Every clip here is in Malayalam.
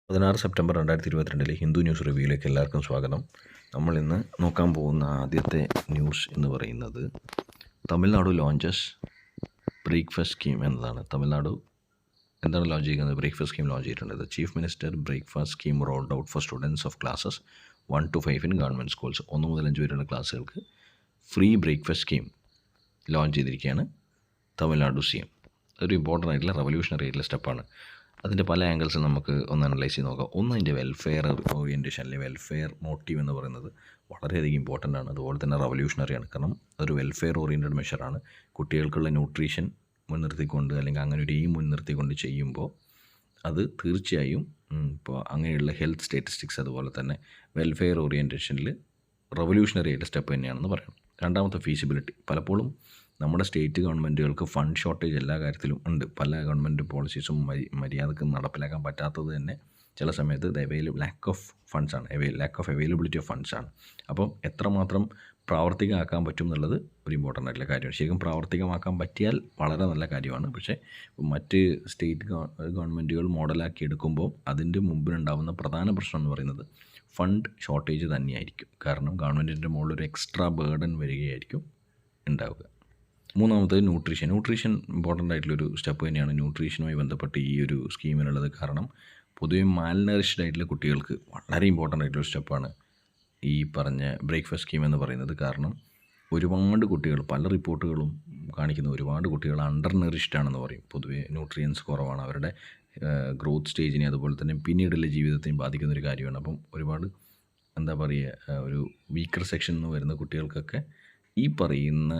16 സെപ്റ്റംബർ 2022 ഹിന്ദു ന്യൂസ് റിവ്യൂയിലേക്ക് എല്ലാവർക്കും സ്വാഗതം. നമ്മൾ ഇന്ന് നോക്കാൻ പോകുന്ന ആദ്യത്തെ ന്യൂസ് എന്ന് പറയുന്നത് തമിഴ്നാട് ലോഞ്ചസ് ബ്രേക്ക്ഫാസ്റ്റ് സ്കീം എന്നതാണ്. തമിഴ്നാട് എന്താണ് ലോഞ്ച് ചെയ്യുന്നത്? ബ്രേക്ക്ഫാസ്റ്റ് സ്കീം ലോഞ്ച് ചെയ്തിട്ടുണ്ട്. Chief minister breakfast scheme rolled out for students of classes 1 to 5 in government schools. 1 മുതൽ 5 വരെയുള്ള ക്ലാസ്സുകൾക്ക് ഫ്രീ ബ്രേക്ക്ഫാസ്റ്റ് സ്കീം ലോഞ്ച് ചെയ്തിരിക്കുകയാണ് തമിഴ്നാട് CM. ഒരു ഇമ്പോർട്ടൻ്റ് ആയിട്ടുള്ള റവല്യൂഷണറി ആയിട്ടുള്ള സ്റ്റെപ്പാണ്. അതിൻ്റെ പല ആംഗിൾസും നമുക്ക് ഒന്ന് അനലൈസ് ചെയ്ത് നോക്കാം. ഒന്ന്, അതിൻ്റെ വെൽഫെയർ ഓറിയൻറ്റേഷൻ അല്ലെങ്കിൽ വെൽഫെയർ മോട്ടീവ് എന്ന് പറയുന്നത് വളരെയധികം ഇമ്പോർട്ടൻ്റ് ആണ്. അതുപോലെ തന്നെ റവല്യൂഷണറിയാണ്. കാരണം അതൊരു വെൽഫെയർ ഓറിയൻറ്റഡ് മെഷറാണ്. കുട്ടികൾക്കുള്ള ന്യൂട്രീഷൻ മുൻനിർത്തിക്കൊണ്ട് അല്ലെങ്കിൽ അങ്ങനെ ഒരു എയിം മുൻനിർത്തിക്കൊണ്ട് ചെയ്യുമ്പോൾ അത് തീർച്ചയായും ഇപ്പോൾ അങ്ങനെയുള്ള ഹെൽത്ത് സ്റ്റാറ്റിസ്റ്റിക്സ് അതുപോലെ തന്നെ വെൽഫെയർ ഓറിയൻറ്റേഷനിൽ റവല്യൂഷണറി ആയിട്ട് സ്റ്റെപ്പ് തന്നെയാണെന്ന് പറയാം. രണ്ടാമത്തെ ഫീസിബിലിറ്റി. പലപ്പോഴും നമ്മുടെ സ്റ്റേറ്റ് ഗവൺമെൻറ്റുകൾക്ക് ഫണ്ട് ഷോർട്ടേജ് എല്ലാ കാര്യത്തിലും ഉണ്ട്. പല ഗവൺമെൻറ് പോളിസീസും മര്യാദക്ക് നടപ്പിലാക്കാൻ പറ്റാത്തത് തന്നെ ചില സമയത്ത് ലാക്ക് ഓഫ് ഫണ്ട്സാണ്, ലാക്ക് ഓഫ് അവൈലബിലിറ്റി ഓഫ് ഫണ്ട്സാണ്. അപ്പം എത്രമാത്രം പ്രാവർത്തികമാക്കാൻ പറ്റും എന്നുള്ളത് ഒരു ഇമ്പോർട്ടൻ്റ് ആയിട്ടുള്ള കാര്യമാണ്. ശരിക്കും പ്രാവർത്തികമാക്കാൻ പറ്റിയാൽ വളരെ നല്ല കാര്യമാണ്. പക്ഷേ മറ്റ് സ്റ്റേറ്റ് ഗവൺമെൻറ്റുകൾ മോഡലാക്കി എടുക്കുമ്പോൾ അതിൻ്റെ മുമ്പിലുണ്ടാകുന്ന പ്രധാന പ്രശ്നം എന്ന് പറയുന്നത് ഫണ്ട് ഷോർട്ടേജ് തന്നെയായിരിക്കും. കാരണം ഗവൺമെൻറ്റിൻ്റെ മുകളിൽ ഒരു എക്സ്ട്രാ ബേർഡൻ വരികയായിരിക്കും ഉണ്ടാവുക. മൂന്നാമത്തത് ന്യൂട്രീഷൻ ഇമ്പോർട്ടൻ്റ് ആയിട്ടുള്ളൊരു സ്റ്റെപ്പ് തന്നെയാണ് ന്യൂട്രീഷനുമായി ബന്ധപ്പെട്ട് ഈ ഒരു സ്കീമിനുള്ളത്. കാരണം പൊതുവെ മാൽനറിഷ്ഡ് ആയിട്ടുള്ള കുട്ടികൾക്ക് വളരെ ഇമ്പോർട്ടൻ്റ് ആയിട്ടുള്ള സ്റ്റെപ്പാണ് ഈ പറഞ്ഞ ബ്രേക്ക്ഫാസ്റ്റ് സ്കീം എന്ന് പറയുന്നത്. കാരണം ഒരുപാട് കുട്ടികൾ, പല റിപ്പോർട്ടുകളും കാണിക്കുന്ന ഒരുപാട് കുട്ടികൾ അണ്ടർ നറിഷ്ഡ് ആണെന്ന് പറയും. പൊതുവെ ന്യൂട്രിയൻസ് കുറവാണ്. അവരുടെ ഗ്രോത്ത് സ്റ്റേജിനെ അതുപോലെ തന്നെ പിന്നീടുള്ള ജീവിതത്തെയും ബാധിക്കുന്ന ഒരു കാര്യമാണ്. അപ്പം ഒരുപാട് എന്താ പറയുക, ഒരു വീക്കർ സെക്ഷനിൽ നിന്ന് വരുന്ന കുട്ടികൾക്കൊക്കെ ഈ പറയുന്ന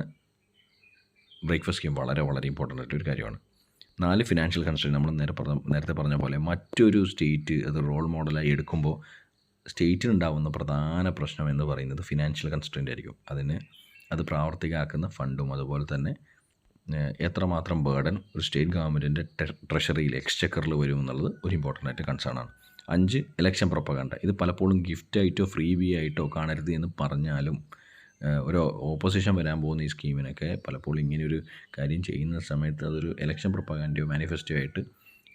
ബ്രേക്ക്ഫാസ്റ്റ് സ്കീം വളരെ വളരെ ഇമ്പോർട്ടൻ്റ് ആയിട്ടൊരു കാര്യമാണ്. 4, ഫിനാൻഷ്യൽ കൺസ്ട്രെയിൻ. നമ്മൾ നേരത്തെ പറഞ്ഞ പോലെ മറ്റൊരു സ്റ്റേറ്റ് അത് റോൾ മോഡലായി എടുക്കുമ്പോൾ സ്റ്റേറ്റിനുണ്ടാകുന്ന പ്രധാന പ്രശ്നം എന്ന് പറയുന്നത് ഫിനാൻഷ്യൽ കൺസ്ട്രെയിൻ്റ് ആയിരിക്കും. അത് പ്രാവർത്തികമാക്കുന്ന ഫണ്ടും അതുപോലെ തന്നെ എത്രമാത്രം ബേർഡൻ ഒരു സ്റ്റേറ്റ് ഗവൺമെൻറ്റിൻ്റെ ട്രഷറിയിൽ എക്സ്ചക്കറിൽ വരും എന്നുള്ളത് ഒരു ഇമ്പോർട്ടൻ്റ് ആയിട്ട് കൺസേൺ ആണ്. 5, ഇലക്ഷൻ പ്രൊപ്പഗാൻഡ. ഇത് പലപ്പോഴും ഗിഫ്റ്റായിട്ടോ ഫ്രീ ബി ആയിട്ടോ കാണരുത് എന്ന് പറഞ്ഞാലും ഒരു ഓപ്പോസിഷൻ വരാൻ പോകുന്ന ഈ സ്കീമിനൊക്കെ പലപ്പോഴും ഇങ്ങനെയൊരു കാര്യം ചെയ്യുന്ന സമയത്ത് അതൊരു ഇലക്ഷൻ പ്രൊപ്പഗാൻഡയോ മാനിഫെസ്റ്റോ ആയിട്ട്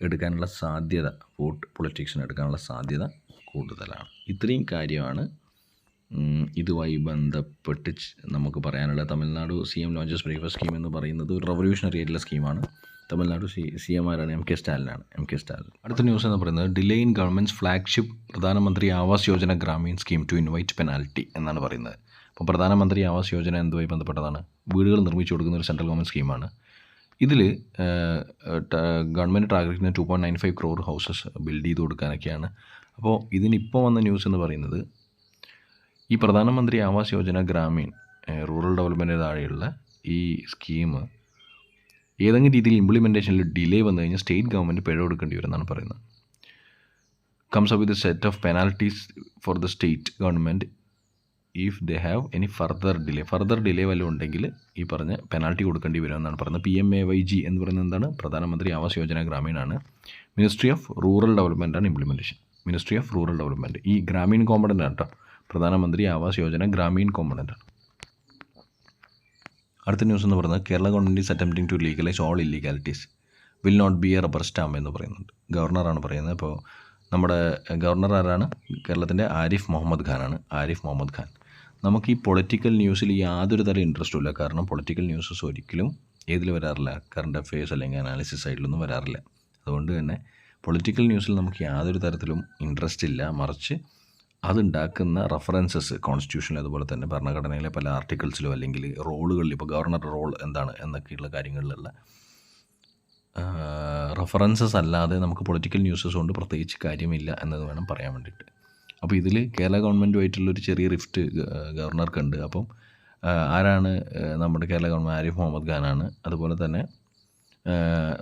എടുക്കാനുള്ള സാധ്യത, വോട്ട് പൊളിറ്റിക്സിന് എടുക്കാനുള്ള സാധ്യത കൂടുതലാണ്. ഇത്രയും കാര്യമാണ് ഇതുമായി ബന്ധപ്പെട്ട് നമുക്ക് പറയാനുള്ള. Tamil Nadu CM launches breakfast scheme എന്ന് പറയുന്നത് ഒരു റവല്യൂഷണറി ആയിട്ടുള്ള സ്കീമാണ്. തമിഴ്നാട് CM ആരാണ്? MK സ്റ്റാലിനാണ്. അടുത്ത ന്യൂസ് എന്ന് പറയുന്നത് delay in government flagship Pradhan Mantri Awas Yojana Gramin scheme to invite penalty എന്നാണ് പറയുന്നത്. അപ്പോൾ പ്രധാനമന്ത്രി ആവാസ് യോജന എന്തുമായി ബന്ധപ്പെട്ടതാണ്? വീടുകൾ നിർമ്മിച്ചു കൊടുക്കുന്ന ഒരു സെൻട്രൽ ഗവൺമെൻറ് സ്കീമാണ്. ഇതിൽ ഗവൺമെൻറ് ടാർഗറ്റിന് 2.95 crore ഹൗസസ് ബിൽഡ് ചെയ്ത് കൊടുക്കാനൊക്കെയാണ്. അപ്പോൾ ഇതിനിപ്പോൾ വന്ന ന്യൂസ് എന്ന് പറയുന്നത് ഈ പ്രധാനമന്ത്രി ആവാസ് യോജന ഗ്രാമീൺ റൂറൽ ഡെവലപ്മെൻറ്റിന് താഴെയുള്ള ഈ സ്കീം ഏതെങ്കിലും രീതിയിൽ ഇംപ്ലിമെൻറ്റേഷനിൽ ഡിലേ വന്നു കഴിഞ്ഞാൽ സ്റ്റേറ്റ് ഗവൺമെൻറ് പിഴ കൊടുക്കേണ്ടി വരുമെന്നാണ് പറയുന്നത്. Comes up with set of penalties for the state government if they have any further delay വല്ലതും ഉണ്ടെങ്കിൽ ഈ പറഞ്ഞ പെനാൽറ്റി കൊടുക്കേണ്ടി വരുമെന്നാണ് പറയുന്നത്. PMAYG എന്ന് പറയുന്നത് എന്താണ്? പ്രധാനമന്ത്രി ആവാസ് യോജന ഗ്രാമീണാണ്. മിനിസ്ട്രി ഓഫ് റൂറൽ ഡെവലപ്മെൻ്റ് ആണ് implementation. Ministry of rural development ഈ ഗ്രാമീൺ കോമ്പണൻ്റ് ആണ് കേട്ടോ. പ്രധാനമന്ത്രി ആവാസ് യോജന ഗ്രാമീൺ കോമ്പണൻ്റ് ആണ്. അടുത്ത ന്യൂസ് എന്ന് പറയുന്നത് Kerala government is attempting to legalise all illegalities will not be a rubber stamp എന്ന് പറയുന്നുണ്ട്. ഗവർണറാണ് പറയുന്നത്. അപ്പോൾ നമ്മുടെ ഗവർണർ ആരാണ്? കേരളത്തിൻ്റെ ആരിഫ് മുഹമ്മദ് ഖാൻ. നമുക്ക് ഈ പൊളിറ്റിക്കൽ ന്യൂസിൽ യാതൊരു തരം ഇൻട്രസ്റ്റും ഇല്ല. കാരണം പൊളിറ്റിക്കൽ ന്യൂസസ് ഒരിക്കലും ഏതിൽ വരാറില്ല, കറണ്ട് അഫെയർസ് അല്ലെങ്കിൽ അനാലിസിസ് സൈഡിലൊന്നും വരാറില്ല. അതുകൊണ്ട് തന്നെ പൊളിറ്റിക്കൽ ന്യൂസിൽ നമുക്ക് യാതൊരു തരത്തിലും ഇൻട്രസ്റ്റ് ഇല്ല. മറിച്ച് അതുണ്ടാക്കുന്ന റെഫറൻസസ് കോൺസ്റ്റിറ്റ്യൂഷനിൽ അതുപോലെ തന്നെ ഭരണഘടനയിലെ പല ആർട്ടിക്കിൾസിലോ അല്ലെങ്കിൽ റോളുകളിൽ, ഇപ്പോൾ ഗവർണറുടെ റോൾ എന്താണ് എന്നൊക്കെയുള്ള കാര്യങ്ങളിലുള്ള റെഫറൻസസ് അല്ലാതെ നമുക്ക് പൊളിറ്റിക്കൽ ന്യൂസസ് കൊണ്ട് പ്രത്യേകിച്ച് കാര്യമില്ല എന്നത് വേണം പറയാൻ വേണ്ടിയിട്ട്. അപ്പോൾ ഇതിൽ കേരള ഗവൺമെൻറ്റുമായിട്ടുള്ളൊരു ചെറിയ റിഫ്റ്റ് ഗവർണർക്കുണ്ട്. അപ്പം ആരാണ് നമ്മുടെ കേരള ഗവൺമെൻറ്? ആരിഫ് മുഹമ്മദ് ഖാനാണ്. അതുപോലെ തന്നെ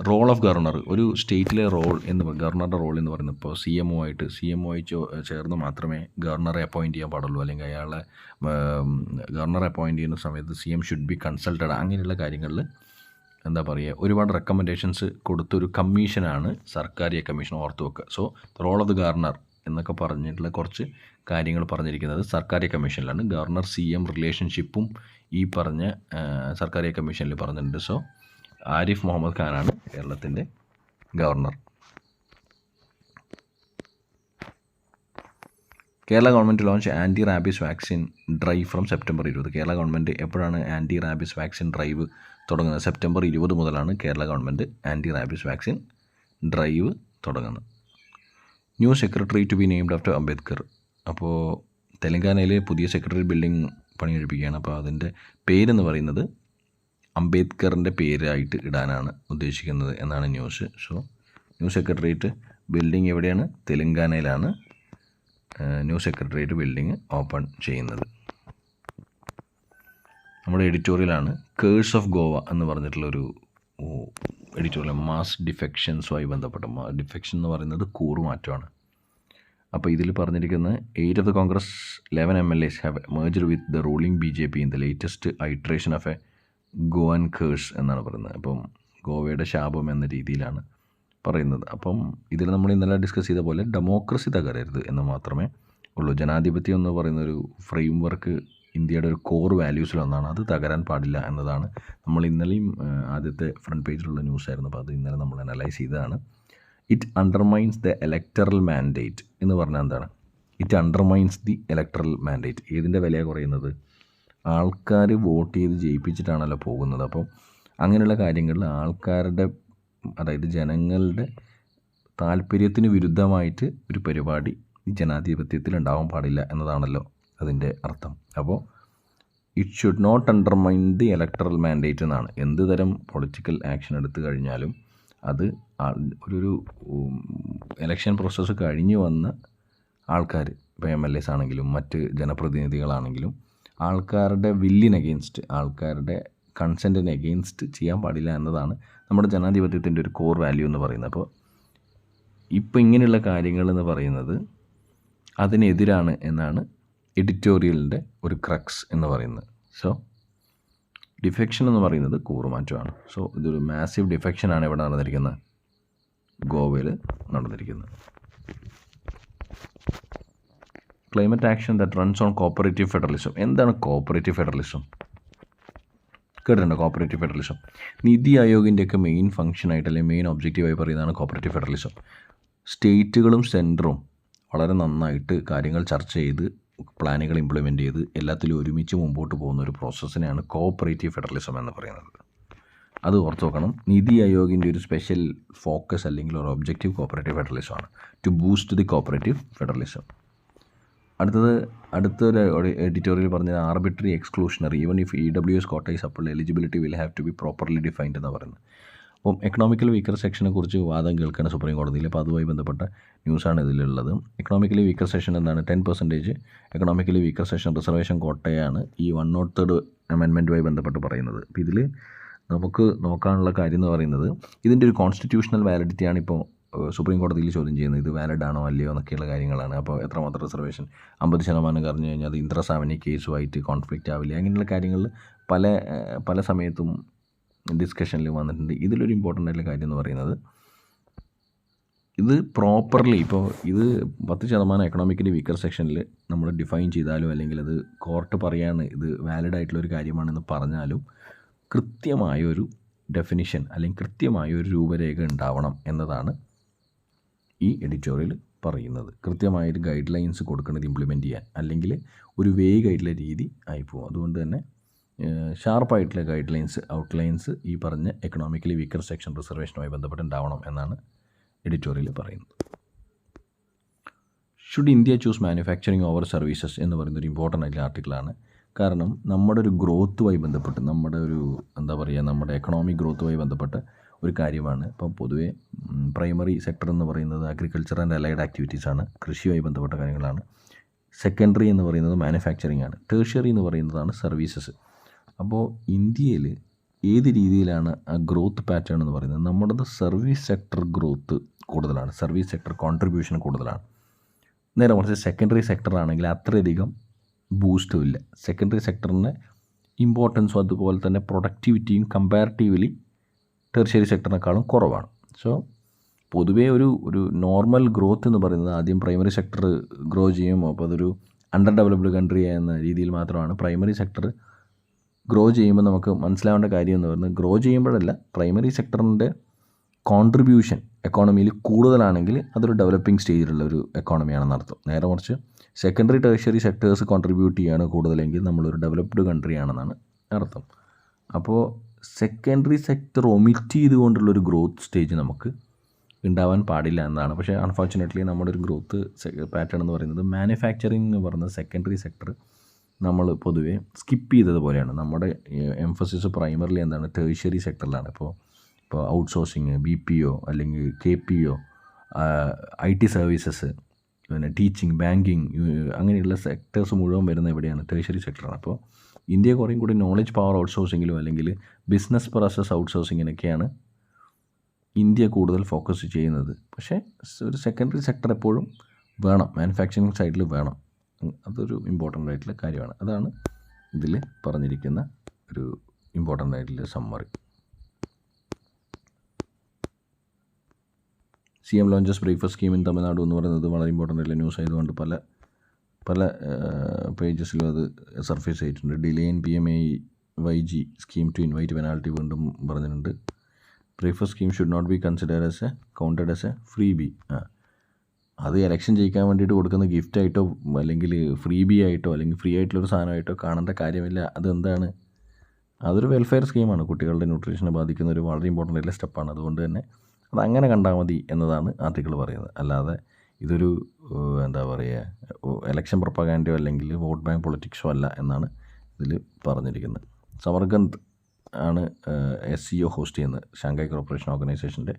റോൾ ഓഫ് ഗവർണർ, ഒരു സ്റ്റേറ്റിലെ ഗവർണറുടെ റോൾ എന്ന് പറയുന്നത് ഇപ്പോൾ CMOയി ചേർന്ന് മാത്രമേ ഗവർണറെ അപ്പോയിൻറ്റ് ചെയ്യാൻ പാടുള്ളൂ. അല്ലെങ്കിൽ അയാളെ ഗവർണറെ അപ്പോയിൻറ്റ് ചെയ്യുന്ന സമയത്ത് CM ഷുഡ് ബി കൺസൾട്ടഡ്. അങ്ങനെയുള്ള കാര്യങ്ങളിൽ എന്താ പറയുക, ഒരുപാട് റെക്കമെൻഡേഷൻസ് കൊടുത്തൊരു കമ്മീഷനാണ് സർക്കാരിയ കമ്മീഷൻ, ഓർത്ത് വെക്കുക. So role of the governor എന്നൊക്കെ പറഞ്ഞിട്ടുള്ള കുറച്ച് കാര്യങ്ങൾ പറഞ്ഞിരിക്കുന്നത് സർക്കാരിയ കമ്മീഷനിലാണ്. ഗവർണർ CM റിലേഷൻഷിപ്പും ഈ പറഞ്ഞ സർക്കാരിയ കമ്മീഷനിൽ പറഞ്ഞിട്ടുണ്ട്. സോ ആരിഫ് മുഹമ്മദ് ഖാനാണ് കേരളത്തിൻ്റെ governor. Kerala government launch anti rabies vaccine drive from September 20. Kerala government എപ്പോഴാണ് ആൻറ്റി റാബീസ് വാക്സിൻ ഡ്രൈവ് തുടങ്ങുന്നത്? സെപ്റ്റംബർ 20 മുതലാണ് Kerala government anti rabies vaccine drive തുടങ്ങുന്നത്. New secretary to be named after Ambedkar. അപ്പോൾ തെലങ്കാനയിൽ പുതിയ സെക്രട്ടറി ബിൽഡിംഗ് പണി കഴിപ്പിക്കുകയാണ്. അപ്പോൾ അതിൻ്റെ പേരെന്ന് പറയുന്നത് അംബേദ്കറിൻ്റെ പേരായിട്ട് ഇടാനാണ് ഉദ്ദേശിക്കുന്നത് എന്നാണ് news. So new secretariat building എവിടെയാണ്? തെലങ്കാനയിലാണ് ന്യൂ സെക്രട്ടേറിയറ്റ് ബിൽഡിംഗ് ഓപ്പൺ ചെയ്യുന്നത്. നമ്മുടെ എഡിറ്റോറിയലാണ് കേഴ്സ് ഓഫ് ഗോവ എന്ന് പറഞ്ഞിട്ടുള്ളൊരു എഡിറ്റോറിയൽ. മാസ് ഡിഫെക്ഷൻസുമായി ബന്ധപ്പെട്ട ഡിഫെക്ഷൻ എന്ന് പറയുന്നത് കൂറുമാറ്റമാണ്. അപ്പോൾ ഇതിൽ പറഞ്ഞിരിക്കുന്നത് 8 of the Congress 11 MLAs have merged with the ruling BJP in the latest iteration of a Goan curse എന്നാണ് പറയുന്നത്. അപ്പം ഗോവയുടെ ശാപം എന്ന രീതിയിലാണ് പറയുന്നത്. അപ്പം ഇതിൽ നമ്മൾ ഇന്നലെ ഡിസ്കസ് ചെയ്ത പോലെ ഡെമോക്രസി തകരരുത് എന്ന് മാത്രമേ ഉള്ളൂ. ജനാധിപത്യം എന്ന് പറയുന്നൊരു ഫ്രെയിം വർക്ക് ഇന്ത്യയുടെ ഒരു കോർ വാല്യൂസിലൊന്നാണ്. അത് തകരാൻ പാടില്ല എന്നതാണ്. നമ്മൾ ഇന്നലെയും ആദ്യത്തെ ഫ്രണ്ട് പേജിലുള്ള ന്യൂസായിരുന്നു. അപ്പോൾ അത് ഇന്നലെ നമ്മൾ അനലൈസ് ചെയ്തതാണ്. It undermines the electoral mandate എന്ന് പറഞ്ഞാൽ എന്താണ്? It undermines the electoral mandate. ഏതിൻ്റെ വിലയാണ് കുറയുന്നത്? ആൾക്കാർ വോട്ട് ചെയ്ത് ജയിപ്പിച്ചിട്ടാണല്ലോ പോകുന്നത്. അപ്പോൾ അങ്ങനെയുള്ള കാര്യങ്ങളിൽ ആൾക്കാരുടെ, അതായത് ജനങ്ങളുടെ താല്പര്യത്തിന് വിരുദ്ധമായിട്ട് ഒരു പരിപാടി ഈ ജനാധിപത്യത്തിൽ ഉണ്ടാവാൻ പാടില്ല എന്നതാണല്ലോ അതിൻ്റെ അർത്ഥം. അപ്പോൾ it should not undermine the electoral mandate എന്നാണ്. എന്ത് തരം പൊളിറ്റിക്കൽ ആക്ഷൻ എടുത്തു കഴിഞ്ഞാലും അത് ഒരു ഇലക്ഷൻ പ്രോസസ്സ് കഴിഞ്ഞ് വന്ന ആൾക്കാർ, ഇപ്പോൾ MLAs ആണെങ്കിലും മറ്റ് ജനപ്രതിനിധികളാണെങ്കിലും ആൾക്കാരുടെ വില്ലിന് അഗെയിൻസ്റ്റ്, ആൾക്കാരുടെ കൺസെൻറ്റിന് എഗെയിൻസ്റ്റ് ചെയ്യാൻ പാടില്ല എന്നതാണ് നമ്മുടെ ജനാധിപത്യത്തിൻ്റെ ഒരു കോർ വാല്യൂ എന്ന് പറയുന്നത്. അപ്പോൾ ഇപ്പോൾ ഇങ്ങനെയുള്ള കാര്യങ്ങൾ എന്ന് പറയുന്നത് അതിനെതിരാണ് എന്നാണ് എഡിറ്റോറിയലിൻ്റെ ഒരു ക്രക്സ് എന്ന് പറയുന്നത്. സോ ഡിഫെക്ഷൻ എന്ന് പറയുന്നത് കൂറുമാറ്റമാണ്. സോ ഇതൊരു മാസീവ് ഡിഫെക്ഷനാണ് ഇവിടെ നടന്നിരിക്കുന്നത്, ഗോവയിൽ നടന്നിരിക്കുന്നത്. Climate action that runs on cooperative federalism. എന്താണ് കോപ്പറേറ്റീവ് ഫെഡറലിസം? കേട്ടിട്ടുണ്ടോ കോപ്പറേറ്റീവ് ഫെഡറലിസം? നിതി ആയോഗിൻ്റെയൊക്കെ മെയിൻ ഫംഗ്ഷനായിട്ട് അല്ലെങ്കിൽ മെയിൻ ഒബ്ജക്റ്റീവായി പറയുന്നതാണ് കോപ്പറേറ്റീവ് ഫെഡറലിസം. സ്റ്റേറ്റുകളും സെൻറ്ററും വളരെ നന്നായിട്ട് കാര്യങ്ങൾ ചർച്ച ചെയ്ത് പ്ലാനുകൾ ഇംപ്ലിമെൻറ്റ് ചെയ്ത് എല്ലാത്തിലും ഒരുമിച്ച് മുമ്പോട്ട് പോകുന്ന ഒരു പ്രോസസ്സിനെയാണ് കോഓപ്പറേറ്റീവ് ഫെഡറലിസം എന്ന് പറയുന്നത്. അത് ഓർത്ത് നോക്കണം. നിതി ആയോഗിൻ്റെ ഒരു സ്പെഷ്യൽ ഫോക്കസ് അല്ലെങ്കിൽ ഒരു ഒബ്ജക്റ്റീവ് കോഓപ്പറേറ്റീവ് ഫെഡറലിസമാണ്, to boost the cooperative federalism. അടുത്തൊരു എഡിറ്റോറിയൽ പറഞ്ഞത് arbitrary exclusionary even if EWS quota is upheld eligibility will have to be properly defined എന്ന് പറയുന്നത്. അപ്പം എക്കണോമിക്കൽ വീക്കർ സെക്ഷനെ കുറിച്ച് വാദം കേൾക്കുകയാണ് സുപ്രീം കോടതിയിൽ. അപ്പോൾ അതുമായി ബന്ധപ്പെട്ട ന്യൂസാണ് ഇതിലുള്ളത്. എക്കണോമിക്കലി വീക്കർ സെക്ഷൻ എന്താണ്? 10% എക്കണോമിക്കലി വീക്കർ സെക്ഷൻ റിസർവേഷൻ കോട്ടയാണ് ഈ 103rd അമെൻമെൻറ്റുമായി ബന്ധപ്പെട്ട് പറയുന്നത്. അപ്പോൾ ഇതിൽ നമുക്ക് നോക്കാനുള്ള കാര്യം എന്ന് പറയുന്നത് ഇതിൻ്റെ ഒരു കോൺസ്റ്റിറ്റ്യൂഷണൽ വാലിഡിറ്റിയാണ് ഇപ്പോൾ സുപ്രീം കോടതിയിൽ ചോദ്യം ചെയ്യുന്നത്. ഇത് വാലിഡ് ആണോ അല്ലയോ എന്നൊക്കെയുള്ള കാര്യങ്ങളാണ്. അപ്പോൾ എത്രമാത്രം റിസർവേഷൻ 50% പറഞ്ഞു കഴിഞ്ഞാൽ അത് ഇൻട്രസാവനി കേസുമായിട്ട് കോൺഫ്ലിക്റ്റ് ആവില്ല. അങ്ങനെയുള്ള കാര്യങ്ങളിൽ പല സമയത്തും ഡിസ്കഷനിൽ വന്നിട്ടുണ്ട്. ഇതിലൊരു ഇമ്പോർട്ടൻ്റ് ആയിട്ടുള്ള കാര്യം എന്ന് പറയുന്നത് ഇത് പ്രോപ്പർലി ഇപ്പോൾ ഇത് 10% എക്കണോമിക്കലി വീക്കർ സെക്ഷനിൽ നമ്മൾ ഡിഫൈൻ ചെയ്താലും അല്ലെങ്കിൽ അത് കോർട്ട് പറയാണ് ഇത് വാലിഡ് ആയിട്ടുള്ളൊരു കാര്യമാണെന്ന് പറഞ്ഞാലും കൃത്യമായൊരു ഡെഫിനിഷൻ അല്ലെങ്കിൽ കൃത്യമായൊരു രൂപരേഖ ഉണ്ടാവണം എന്നതാണ് ഈ എഡിറ്റോറിയൽ പറയുന്നത്. കൃത്യമായൊരു ഗൈഡ് ലൈൻസ് കൊടുക്കുന്നത് ഇംപ്ലിമെൻറ്റ് ചെയ്യാൻ, അല്ലെങ്കിൽ ഒരു വേഗ് ആയിട്ടുള്ള രീതി ആയിപ്പോവും. അതുകൊണ്ട് തന്നെ ഷാർപ്പായിട്ടുള്ള ഗൈഡ് ലൈൻസ്, ഔട്ട്ലൈൻസ് ഈ പറഞ്ഞ എക്കണോമിക്കലി വീക്കർ സെക്ഷൻ റിസർവേഷനുമായി ബന്ധപ്പെട്ട് ഉണ്ടാവണം എന്നാണ് എഡിറ്റോറിയൽ പറയുന്നത്. Should India choose manufacturing over services എന്ന് പറയുന്നൊരു ഇമ്പോർട്ടൻ്റ് ആയിട്ടുള്ള ആർട്ടിക്കിളാണ്. കാരണം നമ്മുടെ ഒരു ഗ്രോത്തുമായി ബന്ധപ്പെട്ട്, നമ്മുടെ ഒരു നമ്മുടെ എക്കണോമിക് ഗ്രോത്തുമായി ബന്ധപ്പെട്ട ഒരു കാര്യമാണ്. ഇപ്പം പൊതുവേ പ്രൈമറി സെക്ടർ എന്ന് പറയുന്നത് അഗ്രികൾച്ചർ ആൻഡ് അലൈഡ് ആക്ടിവിറ്റീസാണ്, കൃഷിയുമായി ബന്ധപ്പെട്ട കാര്യങ്ങളാണ്. സെക്കൻഡറി എന്ന് പറയുന്നത് മാനുഫാക്ചറിങ് ആണ്. ടേർഷ്യറി എന്ന് പറയുന്നതാണ് സർവീസസ്. അപ്പോൾ ഇന്ത്യയിൽ ഏത് രീതിയിലാണ് ആ ഗ്രോത്ത് പാറ്റേൺ എന്ന് പറയുന്നത്? നമ്മുടേത് സർവീസ് സെക്ടർ ഗ്രോത്ത് കൂടുതലാണ്, സർവീസ് സെക്ടർ കോൺട്രിബ്യൂഷൻ കൂടുതലാണ്. നേരെ മറിച്ച് സെക്കൻഡറി സെക്ടർ ആണെങ്കിൽ അത്രയധികം ബൂസ്റ്റും ഇല്ല. സെക്കൻഡറി സെക്ടറിന് ഇമ്പോർട്ടൻസും അതുപോലെ തന്നെ പ്രൊഡക്ടിവിറ്റിയും കമ്പാരിറ്റീവ്ലി ടെർഷ്യറി സെക്ടറിനേക്കാളും കുറവാണ്. സോ പൊതുവേ ഒരു നോർമൽ ഗ്രോത്ത് എന്ന് പറയുന്നത് ആദ്യം പ്രൈമറി സെക്ടർ ഗ്രോ ചെയ്യും. അപ്പോൾ അതൊരു അണ്ടർ ഡെവലപ്ഡ് കൺട്രി എന്ന രീതിയിൽ മാത്രമാണ്. പ്രൈമറി സെക്ടർ ഗ്രോ ചെയ്യുമ്പോൾ നമുക്ക് മനസ്സിലാവേണ്ട കാര്യം എന്ന് പറയുന്നത് ഗ്രോ ചെയ്യുമ്പോഴല്ല, പ്രൈമറി സെക്ടറിൻ്റെ കോൺട്രിബ്യൂഷൻ എക്കോണമിയിൽ കൂടുതലാണെങ്കിൽ അതൊരു ഡെവലപ്പിംഗ് സ്റ്റേജിലുള്ള ഒരു എക്കോണമിയാണെന്ന് അർത്ഥം. നേരെ മറിച്ച് സെക്കൻഡറി ടേഴ്ഷ്യറി സെക്ടേഴ്സ് കോൺട്രിബ്യൂട്ട് ചെയ്യാണ് കൂടുതലെങ്കിൽ നമ്മളൊരു ഡെവലപ്ഡ് കൺട്രി ആണെന്നാണ് അർത്ഥം. അപ്പോൾ സെക്കൻഡറി സെക്ടർ ഒമിറ്റ് ചെയ്തുകൊണ്ടുള്ളൊരു ഗ്രോത്ത് സ്റ്റേജ് നമുക്ക് ഉണ്ടാവാൻ പാടില്ല എന്നാണ്. പക്ഷേ അൺഫോർച്ചുനേറ്റ്ലി നമ്മുടെ ഒരു ഗ്രോത്ത് പാറ്റേൺ എന്ന് പറയുന്നത് മാനുഫാക്ചറിങ് എന്ന് പറയുന്ന സെക്കൻഡറി സെക്ടർ നമ്മൾ പൊതുവേ സ്കിപ്പ് ചെയ്തതുപോലെയാണ്. നമ്മുടെ എംഫസിസ് പ്രൈമറിലി എന്താണ്, ടേഴ്ഷ്യറി സെക്ടറിലാണ്. ഇപ്പോൾ ഔട്ട്സോഴ്സിങ്, BPO അല്ലെങ്കിൽ KPO, IT സർവീസസ്, പിന്നെ ടീച്ചിങ്, ബാങ്കിങ്, അങ്ങനെയുള്ള സെക്ടേഴ്സ് മുഴുവൻ വരുന്ന എവിടെയാണ്, ടേഴ്ഷ്യറി സെക്ടറാണ്. അപ്പോൾ ഇന്ത്യ കുറേയും കൂടി നോളജ് പവർ ഔട്ട്സോഴ്സിങ്ങിലും അല്ലെങ്കിൽ ബിസിനസ് പ്രോസസ് ഔട്ട്സോഴ്സിങ്ങിനൊക്കെയാണ് ഇന്ത്യ കൂടുതൽ ഫോക്കസ് ചെയ്യുന്നത്. പക്ഷേ ഒരു സെക്കൻഡറി സെക്ടർ എപ്പോഴും വേണം, മാനുഫാക്ചറിങ് സൈഡിൽ വേണം. അതൊരു ഇമ്പോർട്ടൻ്റ് ആയിട്ടുള്ള കാര്യമാണ്. അതാണ് ഇതിൽ പറഞ്ഞിരിക്കുന്ന ഒരു ഇമ്പോർട്ടൻ്റ് ആയിട്ടുള്ള summary. CM launches breakfast scheme in Tamil Nadu എന്ന് പറയുന്നത് വളരെ ഇമ്പോർട്ടൻ്റ് ആയിട്ടുള്ള ന്യൂസ് ആയതുകൊണ്ട് പല പേജസിലും അത് സർഫേസ് ചെയ്തിട്ടുണ്ട്. Delay in PMAYG scheme to invite penalty വീണ്ടും പറഞ്ഞിട്ടുണ്ട്. Breakfast scheme should not be considered counted as a freebie. അത് ഇലക്ഷൻ ജയിക്കാൻ വേണ്ടിയിട്ട് കൊടുക്കുന്ന ഗിഫ്റ്റായിട്ടോ അല്ലെങ്കിൽ ഫ്രീ ബി ആയിട്ടോ അല്ലെങ്കിൽ ഫ്രീ ആയിട്ടുള്ളൊരു സാധനമായിട്ടോ കാണേണ്ട കാര്യമില്ല. അതെന്താണ്, അതൊരു വെൽഫെയർ സ്കീമാണ്. കുട്ടികളുടെ ന്യൂട്രീഷനെ ബാധിക്കുന്ന ഒരു വളരെ ഇമ്പോർട്ടൻ്റ് ആയിട്ടുള്ള സ്റ്റെപ്പാണ്. അതുകൊണ്ട് തന്നെ അതങ്ങനെ കണ്ടാൽ മതി എന്നതാണ് ആർട്ടിക്കിൾ പറയുന്നത്. അല്ലാതെ ഇതൊരു എന്താ പറയുക, എലക്ഷൻ പ്രൊപ്പഗാൻഡയോ അല്ലെങ്കിൽ വോട്ട് ബാങ്ക് പൊളിറ്റിക്സോ അല്ല എന്നാണ് ഇതിൽ പറഞ്ഞിരിക്കുന്നത്. സമർഖന്ദ് ആണ് SCO ഹോസ്റ്റ് ചെയ്യുന്നത്. ഷാങ്ഹായ് കോർപ്പറേഷൻ ഓർഗനൈസേഷൻ്റെ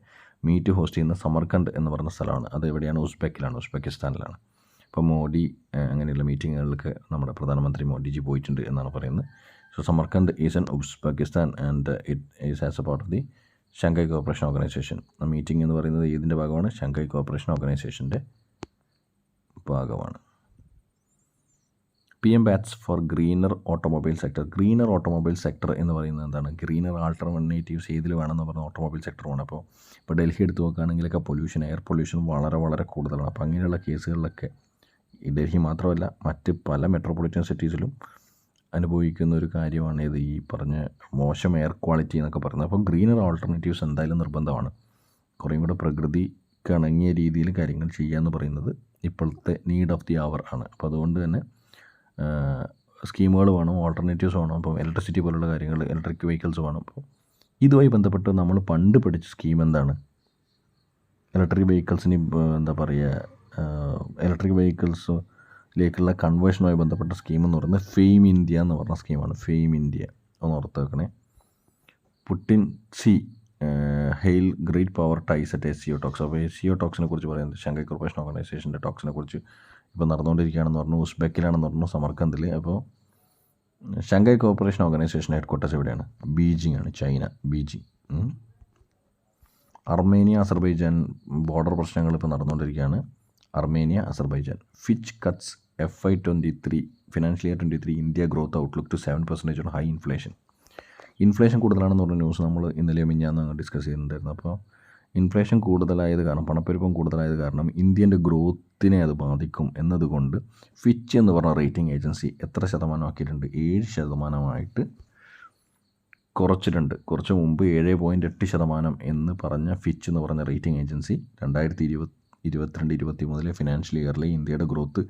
മീറ്റ് ഹോസ്റ്റ് ചെയ്യുന്ന സമർഖണ്ഡ് എന്ന് പറയുന്ന സ്ഥലമാണ്. അത് എവിടെയാണ്, ഉസ്ബെക്കിസ്ഥാനിലാണ്. അപ്പോൾ മോഡി അങ്ങനെയുള്ള മീറ്റിങ്ങുകളിലൊക്കെ നമ്മുടെ പ്രധാനമന്ത്രി മോഡിജി പോയിട്ടുണ്ട് എന്നാണ് പറയുന്നത്. So Samarkand is in Uzbekistan and it is as a part of the Shanghai corporation organization. ആ മീറ്റിംഗ് എന്ന് പറയുന്നത് ഇതിൻ്റെ ഭാഗമാണ്, ഷാങ്ഹായ് കോർപ്പറേഷൻ ഓർഗനൈസേഷൻ്റെ ഭാഗമാണ്. PM bats for greener automobile sector. Greener automobile sector എന്ന് പറയുന്നത് എന്താണ്, ഗ്രീനർ ആൾട്ടർനേറ്റീവ്സ് ഏതിൽ വേണമെന്ന് പറഞ്ഞ ഓട്ടോമൊബൈൽ സെക്ടറുമാണ്. ഇപ്പോൾ ഡൽഹി എടുത്ത് നോക്കുകയാണെങ്കിലൊക്കെ എയർ പൊല്യൂഷൻ വളരെ വളരെ കൂടുതലാണ്. അപ്പോൾ അങ്ങനെയുള്ള കേസുകളിലൊക്കെ ഡൽഹി മാത്രമല്ല മറ്റ് പല മെട്രോപൊളിറ്റൻ സിറ്റീസിലും അനുഭവിക്കുന്ന ഒരു കാര്യമാണ് ഇത്, ഈ പറഞ്ഞ മോശം എയർ ക്വാളിറ്റി എന്നൊക്കെ പറയുന്നത്. അപ്പോൾ ഗ്രീനർ ആൾട്ടർനേറ്റീവ്സ് എന്തായാലും നിർബന്ധമാണ്. കുറേയും കൂടെ പ്രകൃതിക്ക് ഇണങ്ങിയ രീതിയിൽ കാര്യങ്ങൾ ചെയ്യുക എന്ന് പറയുന്നത് ഇപ്പോഴത്തെ നീഡ് ഓഫ് ദി അവർ ആണ്. അപ്പോൾ അതുകൊണ്ട് തന്നെ സ്കീമുകൾ വേണം, ഓൾട്ടർനേറ്റീവ്സ് വേണം. അപ്പോൾ ഇലക്ട്രിസിറ്റി പോലുള്ള കാര്യങ്ങൾ, ഇലക്ട്രിക് വെഹിക്കിൾസ് വേണം. അപ്പോൾ ഇതുമായി ബന്ധപ്പെട്ട് നമ്മൾ പണ്ട് പഠിച്ച സ്കീം എന്താണ്, ഇലക്ട്രിക് വെഹിക്കിൾസിന് എന്താ പറയുക, ഇലക്ട്രിക് വെഹിക്കിൾസിലേക്കുള്ള കൺവേർഷനുമായി ബന്ധപ്പെട്ട സ്കീം എന്ന് പറയുന്നത് ഫെയിം ഇന്ത്യ എന്ന് പറഞ്ഞ സ്കീമാണ്. ഫെയിം ഇന്ത്യ ഒന്ന് ഓർത്ത് വെക്കണേ. Putin hail great power ties at SCO talks. അപ്പോൾ SCO ടോക്സിനെ കുറിച്ച് പറയുന്നത് ഷാങ്ഹായ് കോർപ്പറേഷൻ ഓർഗനൈസേഷൻ്റെ ടോക്സിനെ കുറിച്ച് ഇപ്പോൾ നടന്നുകൊണ്ടിരിക്കുകയാണെന്ന് പറഞ്ഞു. ഉസ്ബെക്കിലാണെന്ന് പറഞ്ഞു, സമർഖന്ദിൽ. അപ്പോൾ ഷാങ്ഹായ് കോർപ്പറേഷൻ ഓർഗനൈസേഷൻ ഹെഡ്ക്വാർട്ടേഴ്സ് എവിടെയാണ്, ബീജിംഗ് ആണ്, China, Beijing. Armenia Azerbaijan border പ്രശ്നങ്ങൾ ഇപ്പോൾ നടന്നുകൊണ്ടിരിക്കുകയാണ്. Armenia Azerbaijan. Fitch cuts FY23 financial year 23 India growth outlook to 7% on high inflation കൂടുതലാണെന്ന് പറഞ്ഞ ന്യൂസ് നമ്മൾ ഇന്നലെയോ മിഞ്ഞാന്ന് ഡിസ്കസ് ചെയ്യുന്നുണ്ടായിരുന്നു. അപ്പോൾ ഇൻഫ്ലേഷൻ കൂടുതലായത് കാരണം, പണപ്പെരുപ്പം കൂടുതലായത് കാരണം ഇന്ത്യൻ്റെ ഗ്രോത്തിനെ അത് ബാധിക്കും എന്നതുകൊണ്ട് ഫിച്ച് എന്ന് പറഞ്ഞ റേറ്റിംഗ് ഏജൻസി എത്ര ശതമാനമാക്കിയിട്ടുണ്ട്, 7% കുറച്ചിട്ടുണ്ട്. കുറച്ച് മുമ്പ് 7.8% എന്ന് പറഞ്ഞ ഫിച്ച് എന്ന് പറഞ്ഞ റേറ്റിംഗ് ഏജൻസി 2022-23 ഫിനാൻഷ്യൽ ഇയറിലെ ഇന്ത്യയുടെ ഗ്രോത്ത്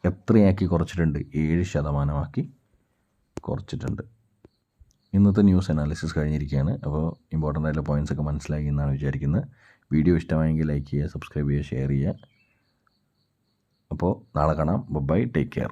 എത്രയാക്കി കുറച്ചിട്ടുണ്ട്, 7% കുറച്ചിട്ടുണ്ട്. ഇന്നത്തെ ന്യൂസ് അനാലിസിസ് കഴിഞ്ഞിരിക്കുകയാണ്. അപ്പോൾ ഇമ്പോർട്ടൻ്റ് ആയിട്ടുള്ള പോയിൻറ്റ്സൊക്കെ മനസ്സിലായി എന്നാണ് വിചാരിക്കുന്നത്. വീഡിയോ ഇഷ്ടമായെങ്കിൽ ലൈക്ക് ചെയ്യുക, സബ്സ്ക്രൈബ് ചെയ്യുക, ഷെയർ ചെയ്യുക. അപ്പോൾ നാളെ കാണാം. Bye, take care.